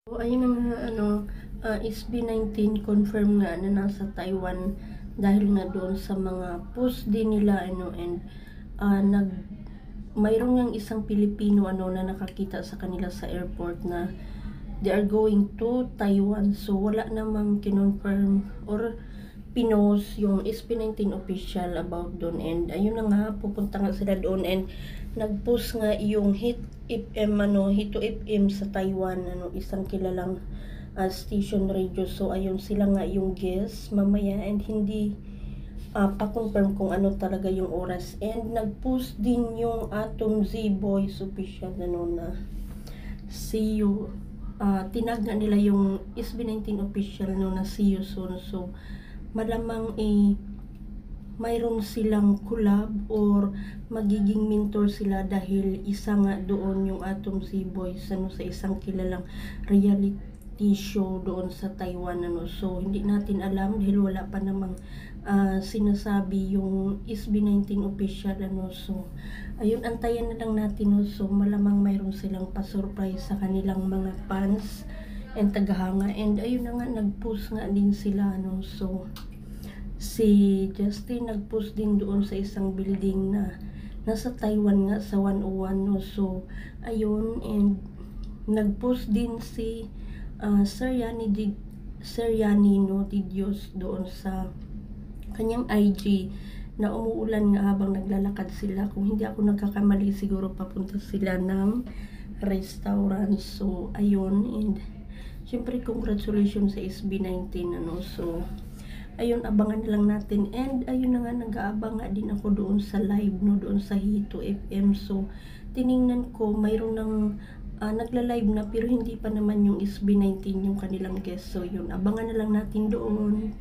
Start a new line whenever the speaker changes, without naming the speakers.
So, ayun na nga, SB19 confirm nga na nasa Taiwan dahil nga doon sa mga post din nila, and mayroong yung isang Pilipino, na nakakita sa kanila sa airport na they are going to Taiwan. So, wala namang kinonfirm or pinost yung SB19 official about doon, and ayun na nga, pupunta nga sila doon, and nagpost nga yung Hit FM, Hito FM sa Taiwan, isang kilalang station radio. So ayun, sila nga yung guest mamaya, and hindi pa-confirm kung ano talaga yung oras. And nagpost din yung Atom Z Boys official na see you, tinag nga nila yung SB19 official na see you soon. So malamang mayroon silang collab or magiging mentor sila, dahil isa nga doon yung Atom Z Boys sa isang kilalang reality show doon sa Taiwan. So hindi natin alam dahil wala pa namang sinasabi yung SB19 official. So ayun, antayan na lang natin. So malamang mayroon silang pa-surprise sa kanilang mga fans and tagahanga. And ayun na nga, nagpost nga din sila. So si Justin nagpost din doon sa isang building na nasa Taiwan nga sa 101. So ayun, and nagpost din si Sir Yani Di Dios doon sa kanyang IG na umuulan nga habang naglalakad sila. Kung hindi ako nagkakamali, siguro papunta sila ng restaurant. So ayun, and syempre congratulations sa SB19. So ayun, abangan na lang natin. And ayun na nga, nag-aabang nga din ako doon sa live, doon sa Hito FM. So tiningnan ko, mayroon ng nagla-live na, pero hindi pa naman yung SB19 yung kanilang guest. So yun, abangan na lang natin doon.